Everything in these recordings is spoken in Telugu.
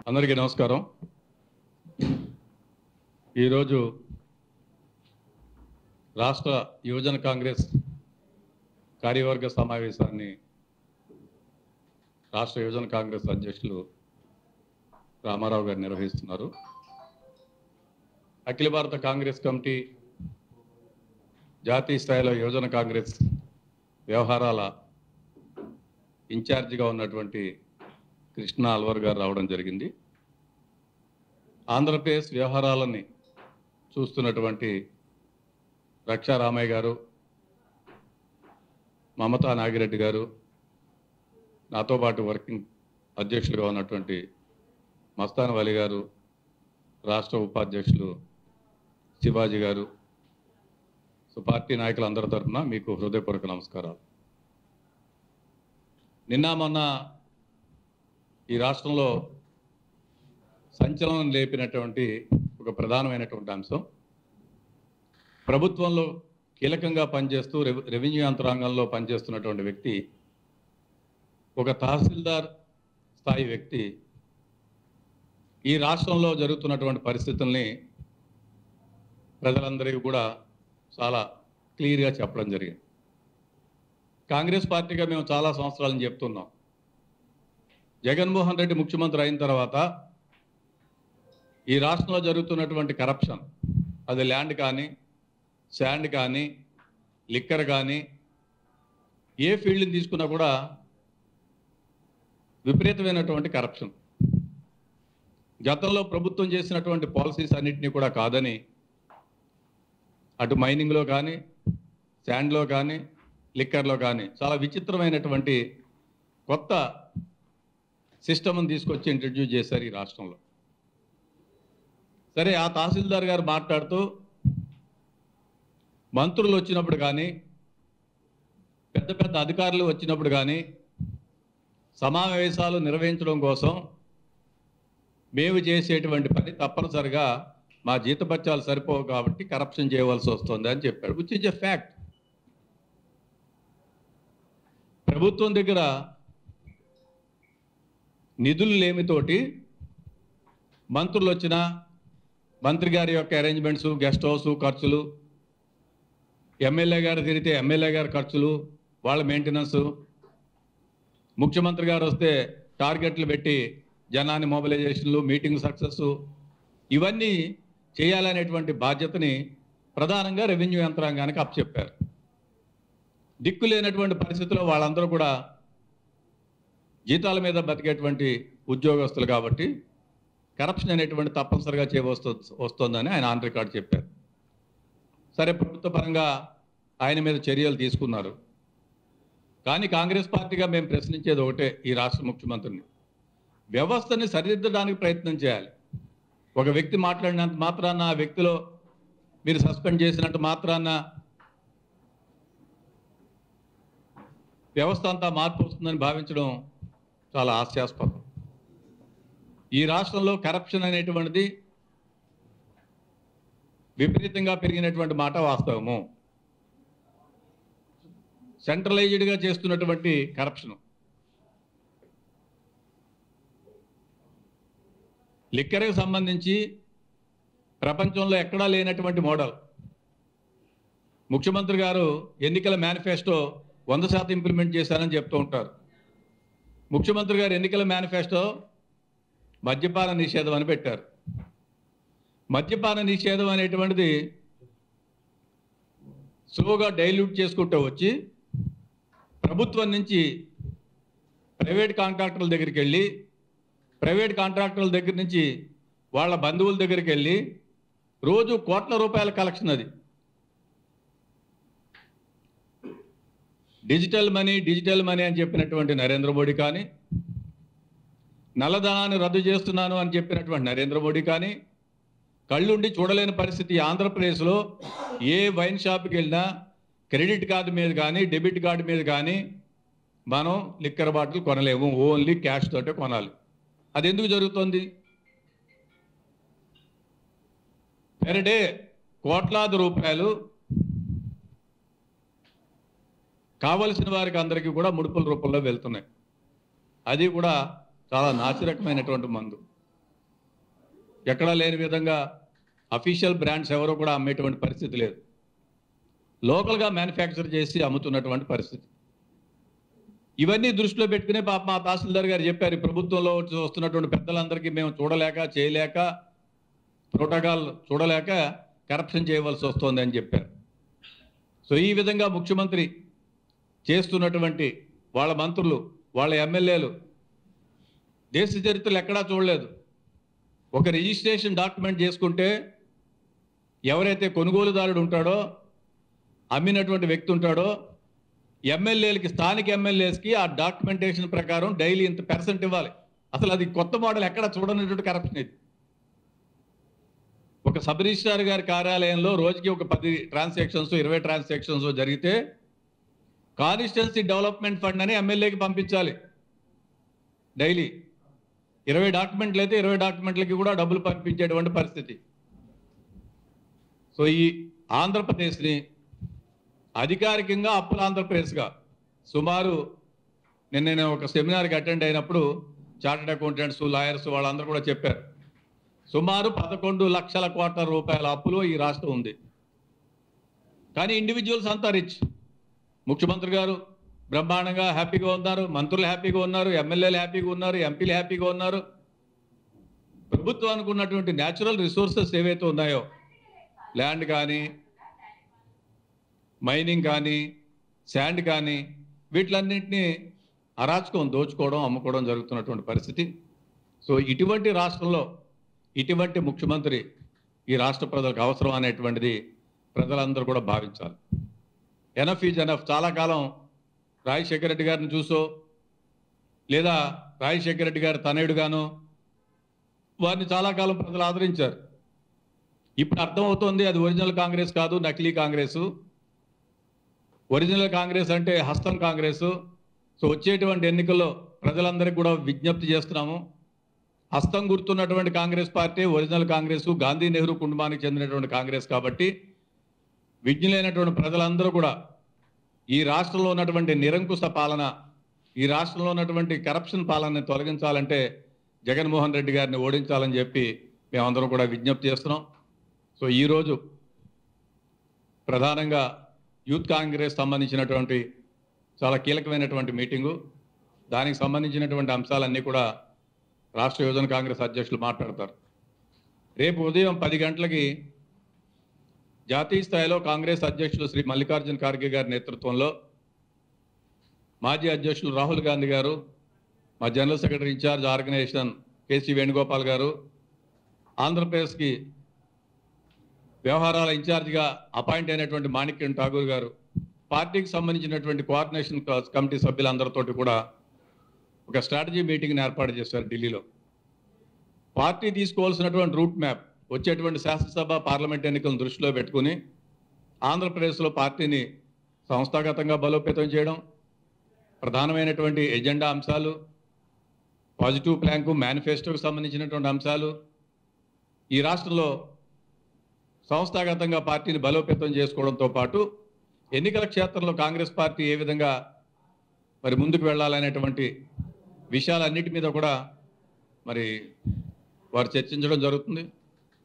అందరికీ నమస్కారం. ఈరోజు రాష్ట్ర యువజన కాంగ్రెస్ కార్యవర్గ సమావేశాన్ని రాష్ట్ర యువజన కాంగ్రెస్ అధ్యక్షులు రామారావు గారు నిర్వహిస్తున్నారు. అఖిల భారత కాంగ్రెస్ కమిటీ జాతీయ స్థాయిలో యువజన కాంగ్రెస్ వ్యవహారాల ఇన్ఛార్జిగా ఉన్నటువంటి కృష్ణ అల్వర్ గారు రావడం జరిగింది. ఆంధ్రప్రదేశ్ వ్యవహారాలని చూస్తున్నటువంటి రక్షా రామయ్య గారు, మమతా నాగిరెడ్డి గారు, నాతో పాటు వర్కింగ్ అధ్యక్షులుగా ఉన్నటువంటి మస్తాన్ వలి గారు, రాష్ట్ర ఉపాధ్యక్షులు శివాజీ గారు, పార్టీ నాయకులందరి తరఫున మీకు హృదయపూర్వక నమస్కారాలు. నిన్న మొన్న ఈ రాష్ట్రంలో సంచలనం లేపినటువంటి ఒక ప్రధానమైనటువంటి అంశం, ప్రభుత్వంలో కీలకంగా పనిచేస్తూ రెవెన్యూ యంత్రాంగంలో పనిచేస్తున్నటువంటి వ్యక్తి, ఒక తహసీల్దార్ స్థాయి వ్యక్తి ఈ రాష్ట్రంలో జరుగుతున్నటువంటి పరిస్థితుల్ని ప్రజలందరికీ కూడా చాలా క్లియర్గా చెప్పడం జరిగింది. కాంగ్రెస్ పార్టీగా మేము చాలా సంవత్సరాలను చెప్తున్నాం, జగన్మోహన్ రెడ్డి ముఖ్యమంత్రి అయిన తర్వాత ఈ రాష్ట్రంలో జరుగుతున్నటువంటి కరప్షన్, అది ల్యాండ్ కానీ, శాండ్ కానీ, లిక్కర్ కానీ, ఏ ఫీల్డ్ని తీసుకున్నా కూడా విపరీతమైనటువంటి కరప్షన్. గతంలో ప్రభుత్వం చేసినటువంటి పాలసీస్ అన్నింటినీ కూడా కాదని, అటు మైనింగ్లో కానీ, శాండ్లో కానీ, లిక్కర్లో కానీ చాలా విచిత్రమైనటువంటి కొత్త సిస్టమ్ని తీసుకొచ్చి ఇంట్రడ్యూస్ చేశారు ఈ రాష్ట్రంలో. సరే, ఆ తహసీల్దార్ గారు మాట్లాడుతూ మంత్రులు వచ్చినప్పుడు కానీ, పెద్ద పెద్ద అధికారులు వచ్చినప్పుడు కానీ సమావేశాలు నిర్వహించడం కోసం మేము చేసేటువంటి పని తప్పనిసరిగా మా జీతభత్యాలు సరిపోవు కాబట్టి కరప్షన్ చేయవలసి వస్తుంది అని చెప్పాడు, విచ్ ఇస్ ఎ ఫ్యాక్ట్. ప్రభుత్వం దగ్గర నిధులు లేమితోటి మంత్రులు వచ్చినా మంత్రి గారి యొక్క అరేంజ్మెంట్స్, గెస్ట్ హౌస్ ఖర్చులు, ఎమ్మెల్యే గారు తిరిగితే ఎమ్మెల్యే గారి ఖర్చులు, వాళ్ళ మెయింటెనెన్స్, ముఖ్యమంత్రి గారు వస్తే టార్గెట్లు పెట్టి జనాన్ని మొబిలైజేషన్లు, మీటింగ్ సక్సెస్, ఇవన్నీ చేయాలనేటువంటి బాధ్యతని ప్రధానంగా రెవెన్యూ యంత్రాంగానికి అప్పచెప్పారు. దిక్కు లేనటువంటి పరిస్థితుల్లో వాళ్ళందరూ కూడా జీతాల మీద బతికేటువంటి ఉద్యోగస్తులు కాబట్టి కరప్షన్ అనేటువంటి తప్పనిసరిగా వస్తుందని ఆయన ఆన్ రికార్డ్ చెప్పారు. సరే, ప్రభుత్వ పరంగా ఆయన మీద చర్యలు తీసుకున్నారు. కానీ కాంగ్రెస్ పార్టీగా మేము ప్రశ్నించేది ఒకటే, ఈ రాష్ట్ర ముఖ్యమంత్రిని వ్యవస్థని సరిదిద్దడానికి ప్రయత్నం చేయాలి. ఒక వ్యక్తి మాట్లాడినంత మాత్రాన, ఆ వ్యక్తిలో మీరు సస్పెండ్ చేసినంత మాత్రాన వ్యవస్థ అంతా మార్పు వస్తుందని భావించడం చాలా హాస్యాస్పదం. ఈ రాష్ట్రంలో కరప్షన్ అనేటువంటిది విపరీతంగా పెరిగినటువంటి మాట వాస్తవము. సెంట్రలైజ్డ్గా చేస్తున్నటువంటి కరప్షన్, లిక్కర్కి సంబంధించి ప్రపంచంలో ఎక్కడా లేనటువంటి మోడల్. ముఖ్యమంత్రి గారు ఎన్నికల మేనిఫెస్టో 100% ఇంప్లిమెంట్ చేశారని చెప్తూ ఉంటారు. ముఖ్యమంత్రి గారు ఎన్నికల మేనిఫెస్టో మద్యపాన నిషేధం అని పెట్టారు. మద్యపాన నిషేధం అనేటువంటిది స్లోగా డైల్యూట్ చేసుకుంటూ వచ్చి ప్రభుత్వం నుంచి ప్రైవేట్ కాంట్రాక్టర్ల దగ్గరికి వెళ్ళి, ప్రైవేట్ కాంట్రాక్టర్ల దగ్గర నుంచి వాళ్ళ బంధువుల దగ్గరికి వెళ్ళి రోజు కోట్ల రూపాయల కలెక్షన్. అది డిజిటల్ మనీ అని చెప్పినటువంటి నరేంద్ర మోడీ కానీ, నల్లధనాన్ని రద్దు చేస్తున్నాను అని చెప్పినటువంటి నరేంద్ర మోడీ కానీ, కళ్ళుండి చూడలేని పరిస్థితి ఆంధ్రప్రదేశ్లో ఏ వైన్ షాప్కి వెళ్ళినా క్రెడిట్ కార్డు మీద కానీ, డెబిట్ కార్డు మీద కానీ మనం లిక్కర్ బాటిల్ కొనలేము, ఓన్లీ క్యాష్ తోటే కొనాలి. అది ఎందుకు జరుగుతుంది? పెర్ డే కోట్లాది రూపాయలు కావలసిన వారికి అందరికీ కూడా ముడుపుల రూపంలో వెళ్తున్నాయి. అది కూడా చాలా నాసిరకమైనటువంటి మందు. ఎక్కడా లేని విధంగా అఫీషియల్ బ్రాండ్స్ ఎవరో కూడా అమ్మేటువంటి పరిస్థితి లేదు. లోకల్గా మ్యానుఫ్యాక్చర్ చేసి అమ్ముతున్నటువంటి పరిస్థితి. ఇవన్నీ దృష్టిలో పెట్టుకునే పాప మా తహసీల్దార్ గారు చెప్పారు, ప్రభుత్వంలో వస్తున్నటువంటి పెద్దలందరికీ మేము చూడలేక చేయలేక ప్రోటోకాల్ చూడలేక కరప్షన్ చేయవలసి వస్తుంది అని చెప్పారు. సో ఈ విధంగా ముఖ్యమంత్రి చేస్తున్నటువంటి వాళ్ళ మంత్రులు, వాళ్ళ ఎమ్మెల్యేలు దేశ చరిత్రలు ఎక్కడా చూడలేదు. ఒక రిజిస్ట్రేషన్ డాక్యుమెంట్ చేసుకుంటే ఎవరైతే కొనుగోలుదారుడు ఉంటాడో, అమ్మినటువంటి వ్యక్తి ఉంటాడో, ఎమ్మెల్యేలకి, స్థానిక ఎమ్మెల్యేస్కి ఆ డాక్యుమెంటేషన్ ప్రకారం డైలీ ఇంత % ఇవ్వాలి. అసలు అది కొత్త మోడల్, ఎక్కడ చూడనటువంటి కరప్షన్ ఇది. ఒక సబ్ రిజిస్ట్రార్ గారి కార్యాలయంలో రోజుకి ఒక 10 ట్రాన్సాక్షన్స్ 20 ట్రాన్సాక్షన్స్ జరిగితే కాన్స్టిట్యుయెన్సీ డెవలప్మెంట్ ఫండ్ అని ఎమ్మెల్యేకి పంపించాలి డైలీ. 20 డాక్యుమెంట్లు అయితే 20 డాక్యుమెంట్లకి కూడా డబ్బులు పంపించేటువంటి పరిస్థితి. సో ఈ ఆంధ్రప్రదేశ్ని అధికారికంగా అప్పుల ఆంధ్రప్రదేశ్గా సుమారు నేను ఒక సెమినార్కి అటెండ్ అయినప్పుడు చార్టెడ్ అకౌంటెంట్స్, లాయర్స్ వాళ్ళందరూ కూడా చెప్పారు, సుమారు 11 లక్షల కోట్ల రూపాయల అప్పులు ఈ రాష్ట్రం ఉంది. కానీ ఇండివిజువల్స్ అంతా రిచ్. ముఖ్యమంత్రి గారు బ్రహ్మాండంగా హ్యాపీగా ఉన్నారు, మంత్రులు హ్యాపీగా ఉన్నారు, ఎమ్మెల్యేలు హ్యాపీగా ఉన్నారు, ఎంపీలు హ్యాపీగా ఉన్నారు. ప్రభుత్వానికి ఉన్నటువంటి న్యాచురల్ రిసోర్సెస్ ఏవైతే ఉన్నాయో, ల్యాండ్ కానీ, మైనింగ్ కానీ, శాండ్ కానీ, వీటిలన్నింటినీ అరాచకం, దోచుకోవడం, అమ్ముకోవడం జరుగుతున్నటువంటి పరిస్థితి. సో ఇటువంటి రాష్ట్రంలో ఇటువంటి ముఖ్యమంత్రి ఈ రాష్ట్ర ప్రజలకు అవసరం అనేటువంటిది ప్రజలందరూ కూడా భావించాలి. Enough is enough. చాలా కాలం రాజశేఖర రెడ్డి గారిని చూసో, లేదా రాజశేఖర రెడ్డి గారి తనయుడుగానో వారిని చాలా కాలం ప్రజలు ఆదరించారు. ఇప్పుడు అర్థమవుతోంది అది ఒరిజినల్ కాంగ్రెస్ కాదు, నకిలీ కాంగ్రెసు. ఒరిజినల్ కాంగ్రెస్ అంటే హస్తం కాంగ్రెసు. సో వచ్చేటువంటి ఎన్నికల్లో ప్రజలందరికీ కూడా విజ్ఞప్తి చేస్తున్నాము, హస్తం గుర్తున్నటువంటి కాంగ్రెస్ పార్టీ ఒరిజినల్ కాంగ్రెస్, గాంధీ నెహ్రూ కుటుంబానికి చెందినటువంటి కాంగ్రెస్. కాబట్టి విజ్ఞులైనటువంటి ప్రజలందరూ కూడా ఈ రాష్ట్రంలో ఉన్నటువంటి నిరంకుశ పాలన, ఈ రాష్ట్రంలో ఉన్నటువంటి కరప్షన్ పాలనని తొలగించాలంటే జగన్మోహన్ రెడ్డి గారిని ఓడించాలని చెప్పి మేమందరం కూడా విజ్ఞప్తి చేస్తున్నాం. సో ఈరోజు ప్రధానంగా యూత్ కాంగ్రెస్ సంబంధించినటువంటి చాలా కీలకమైనటువంటి మీటింగు. దానికి సంబంధించినటువంటి అంశాలన్నీ కూడా రాష్ట్ర యువజన కాంగ్రెస్ అధ్యక్షులు మాట్లాడతారు. రేపు ఉదయం 10 గంటలకి జాతీయ స్థాయిలో కాంగ్రెస్ అధ్యక్షులు శ్రీ మల్లికార్జున ఖార్గే గారి నేతృత్వంలో మాజీ అధ్యక్షులు రాహుల్ గాంధీ గారు, మా general secretary incharge organisation KC Venugopal గారు, ఆంధ్రప్రదేశ్కి వ్యవహారాల ఇన్ఛార్జిగా అపాయింట్ అయినటువంటి మాణిక్యం ఠాగూర్ గారు, పార్టీకి సంబంధించినటువంటి కోఆర్డినేషన్ కమిటీ సభ్యులందరితోటి కూడా ఒక స్ట్రాటజీ మీటింగ్ని ఏర్పాటు చేశారు ఢిల్లీలో. పార్టీ తీసుకోవాల్సినటువంటి రూట్ మ్యాప్, వచ్చేటువంటి శాసనసభ పార్లమెంట్ ఎన్నికలను దృష్టిలో పెట్టుకుని ఆంధ్రప్రదేశ్లో పార్టీని సంస్థాగతంగా బలోపేతం చేయడం, ప్రధానమైనటువంటి ఎజెండా అంశాలు, పాజిటివ్ ప్లాన్కు, మేనిఫెస్టోకు సంబంధించినటువంటి అంశాలు, ఈ రాష్ట్రంలో సంస్థాగతంగా పార్టీని బలోపేతం చేసుకోవడంతో పాటు ఎన్నికల క్షేత్రంలో కాంగ్రెస్ పార్టీ ఏ విధంగా మరి ముందుకు వెళ్ళాలనేటువంటి విషయాలన్నిటి మీద కూడా మరి వారు చర్చించడం జరుగుతుంది.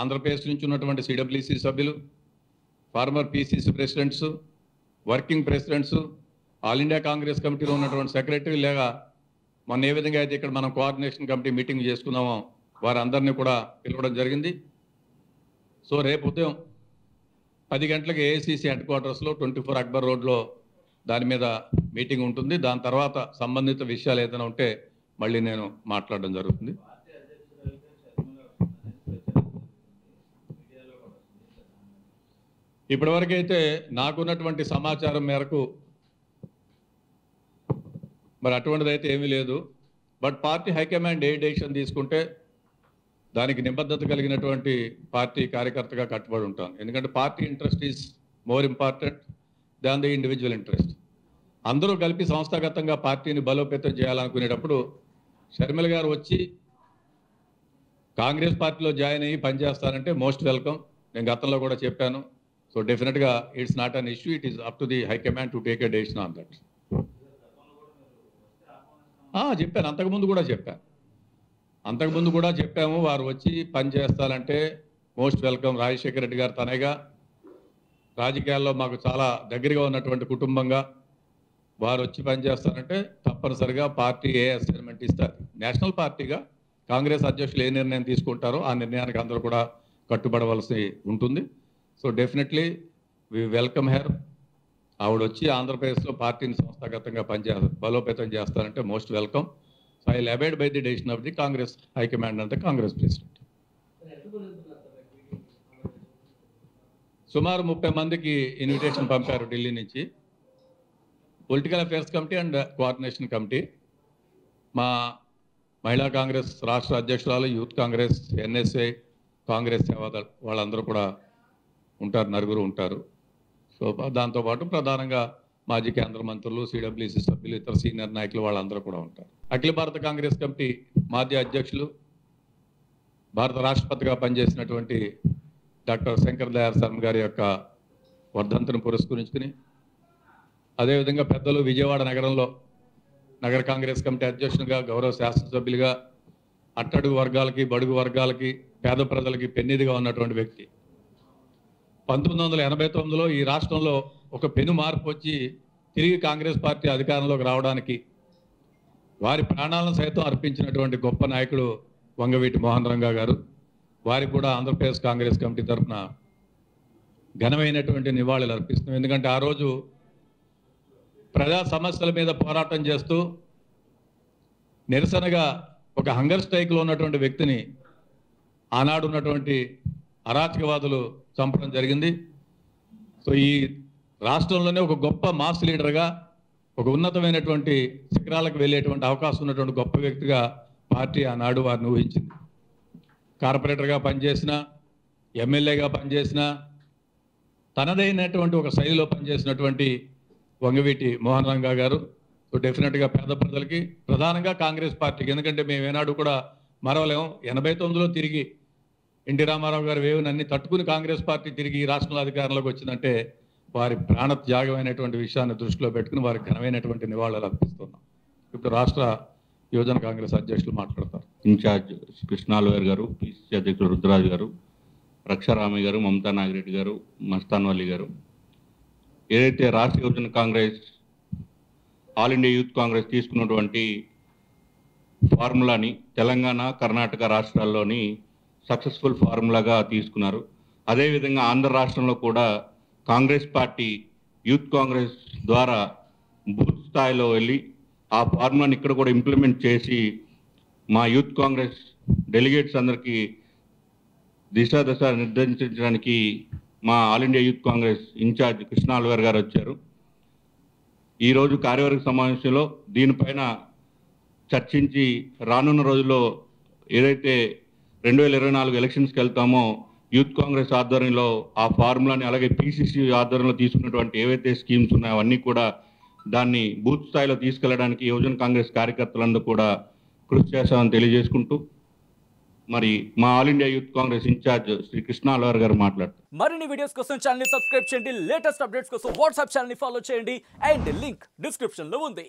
ఆంధ్రప్రదేశ్ నుంచి ఉన్నటువంటి సిడబ్ల్యూసీ సభ్యులు, former PCC presidents, working presidents, all India Congress కమిటీలో ఉన్నటువంటి సెక్రటరీ, లేదా మొన్న ఏ విధంగా అయితే ఇక్కడ మనం కోఆర్డినేషన్ కమిటీ మీటింగ్ చేసుకున్నామో వారందరినీ కూడా పిలవడం జరిగింది. సో రేపు ఉదయం 10 గంటలకు ఏఐసిసి హెడ్ క్వార్టర్స్లో 24 అక్బర్ రోడ్లో దాని మీద మీటింగ్ ఉంటుంది. దాని తర్వాత సంబంధిత విషయాలు ఏదైనా ఉంటే మళ్ళీ నేను మాట్లాడడం జరుగుతుంది. ఇప్పటివరకైతే నాకున్నటువంటి సమాచారం మేరకు మరి అటువంటిది అయితే ఏమీ లేదు. But party high command A decision తీసుకుంటే దానికి నిబద్ధత కలిగినటువంటి పార్టీ కార్యకర్తగా కట్టుబడి ఉంటాను. ఎందుకంటే party interest is more important than the individual interest. అందరూ కలిపి సంస్థాగతంగా పార్టీని బలోపేతం చేయాలనుకునేటప్పుడు షర్మిల గారు వచ్చి కాంగ్రెస్ పార్టీలో జాయిన్ అయ్యి పనిచేస్తానంటే మోస్ట్ వెల్కమ్. నేను గతంలో కూడా చెప్పాను. సో డెఫినెట్గా it's not an issue, it is up to the high command to take a decision on that. చెప్పాను, అంతకుముందు కూడా చెప్పాను. అంతకుముందు కూడా చెప్పాము, వారు వచ్చి పని చేస్తారంటే మోస్ట్ వెల్కమ్. రాజశేఖర రెడ్డి గారు తనగా రాజకీయాల్లో మాకు చాలా దగ్గరగా ఉన్నటువంటి కుటుంబంగా వారు వచ్చి పనిచేస్తారంటే తప్పనిసరిగా పార్టీ ఏ అసైన్మెంట్ ఇస్తారు. నేషనల్ పార్టీగా కాంగ్రెస్ అధ్యక్షులు ఏ నిర్ణయం తీసుకుంటారో ఆ నిర్ణయానికి అందరూ కూడా కట్టుబడవలసి ఉంటుంది. So definitely we welcome her. ఆవిడ వచ్చి ఆంధ్రప్రదేశ్లో పార్టీని సంస్థాగతంగా బలోపేతం చేస్తారంటే most welcome. So I will abide by the decision of the Congress high command and the Congress president. సుమారు 30 మందికి ఇన్విటేషన్ పంపారు ఢిల్లీ నుంచి. Political affairs committee and coordination committee, మా మహిళా కాంగ్రెస్ రాష్ట్ర అధ్యక్షురాలు, యూత్ కాంగ్రెస్, ఎన్ఎస్ఏ, కాంగ్రెస్ సేవాదళ్ వాళ్ళందరూ కూడా ఉంటారు, నలుగురు ఉంటారు. సో దాంతోపాటు ప్రధానంగా మాజీ కేంద్ర మంత్రులు, సిడబ్ల్యూసీ సభ్యులు, ఇతర సీనియర్ నాయకులు వాళ్ళందరూ కూడా ఉంటారు. అఖిల భారత కాంగ్రెస్ కమిటీ మాజీ అధ్యక్షులు, భారత రాష్ట్రపతిగా పనిచేసినటువంటి డాక్టర్ శంకర్ దయాళ్ శర్మ గారి యొక్క వర్ధంతిని పురస్కరించుకుని, అదేవిధంగా పెద్దలు విజయవాడ నగరంలో నగర కాంగ్రెస్ కమిటీ అధ్యక్షునిగా, గౌరవ శాసనసభ్యులుగా అట్టడుగు వర్గాలకి, బడుగు వర్గాలకి, పేద ప్రజలకి పెన్నిదిగా ఉన్నటువంటి వ్యక్తి. 1989లో ఈ రాష్ట్రంలో ఒక పెను మార్పు వచ్చి తిరిగి కాంగ్రెస్ పార్టీ అధికారంలోకి రావడానికి వారి ప్రాణాలను సైతం అర్పించినటువంటి గొప్ప నాయకుడు వంగవీటి మోహన్ రంగా గారు. వారికి కూడా ఆంధ్రప్రదేశ్ కాంగ్రెస్ కమిటీ తరఫున ఘనమైనటువంటి నివాళులు అర్పిస్తున్నాం. ఎందుకంటే ఆ రోజు ప్రజా సమస్యల మీద పోరాటం చేస్తూ నిరసనగా ఒక హంగర్ స్ట్రైక్లో ఉన్నటువంటి వ్యక్తిని ఆనాడు ఉన్నటువంటి అరాచకవాదులు చంపడం జరిగింది. సో ఈ రాష్ట్రంలోనే ఒక గొప్ప మాస్ లీడర్గా, ఒక ఉన్నతమైనటువంటి శిఖరాలకు వెళ్ళేటువంటి అవకాశం ఉన్నటువంటి గొప్ప వ్యక్తిగా పార్టీ ఆనాడు వారిని ఊహించింది. కార్పొరేటర్గా పనిచేసిన, ఎమ్మెల్యేగా పనిచేసిన, తనదైనటువంటి ఒక శైలిలో పనిచేసినటువంటి వంగవీటి మోహన్ రంగా గారు. సో డెఫినెట్గా పేద ప్రజలకి, ప్రధానంగా కాంగ్రెస్ పార్టీకి, ఎందుకంటే మేము ఏనాడు కూడా మరవలేము. 89లో తిరిగి ఎన్టీ రామారావు గారు వేవుని అన్ని తట్టుకుని కాంగ్రెస్ పార్టీ తిరిగి ఈ రాష్ట్రంలో అధికారంలోకి వచ్చిందంటే వారి ప్రాణ త్యాగమైనటువంటి విషయాన్ని దృష్టిలో పెట్టుకుని వారికి ఘనమైనటువంటి నివాళులు అర్పిస్తున్నాం. ఇప్పుడు రాష్ట్ర యువజన కాంగ్రెస్ అధ్యక్షులు మాట్లాడతారు. ఇన్ఛార్జ్ కృష్ణాల్వేర్ గారు, పిసిసి అధ్యక్షులు రుద్రరాజు గారు, రక్షారామయ్య గారు, మమతా నాగిరెడ్డి గారు, మస్తాన్ వల్లి గారు, ఏదైతే రాష్ట్ర యువజన Congress all India youth Congress తీసుకున్నటువంటి ఫార్ములాని తెలంగాణ, కర్ణాటక రాష్ట్రాల్లోని సక్సెస్ఫుల్ ఫార్ములాగా తీసుకున్నారు. అదేవిధంగా ఆంధ్ర రాష్ట్రంలో కూడా కాంగ్రెస్ పార్టీ యూత్ కాంగ్రెస్ ద్వారా బూత్ స్థాయిలో వెళ్ళి ఆ ఫార్ములాని ఇక్కడ కూడా ఇంప్లిమెంట్ చేసి మా యూత్ కాంగ్రెస్ డెలిగేట్స్ అందరికీ దిశ నిర్దేశించడానికి మా all India youth Congress incharge Krishna Allavaru గారు వచ్చారు. ఈరోజు కార్యవర్గ సమావేశంలో దీనిపైన చర్చించి రానున్న రోజుల్లో ఏదైతే 2024 ఎలక్షన్స్కి వెళ్తామో యూత్ కాంగ్రెస్ ఆధ్వర్యంలో ఆ ఫార్ములాని, అలాగే పిసిసి ఆధ్వర్యంలో తీసుకున్నటువంటి ఏవైతే స్కీమ్స్ ఉన్నాయో అవన్నీ కూడా దాన్ని బూత్ స్థాయిలో తీసుకెళ్లడానికి యువజన కాంగ్రెస్ కార్యకర్తలందరూ కూడా కృషి చేస్తామని తెలియజేసుకుంటూ, మరి మా all India youth Congress incharge Shri Krishna Allavaru గారు మాట్లాడుతారు. మరిన్ని వీడియోస్ కోసం ఛానల్ ని సబ్స్క్రైబ్ చేయండి, లేటెస్ట్ అప్డేట్స్ కోసం వాట్సాప్ ఛానల్ ని ఫాలో చేయండి అండ్ లింక్ డిస్క్రిప్షన్ లో ఉంది.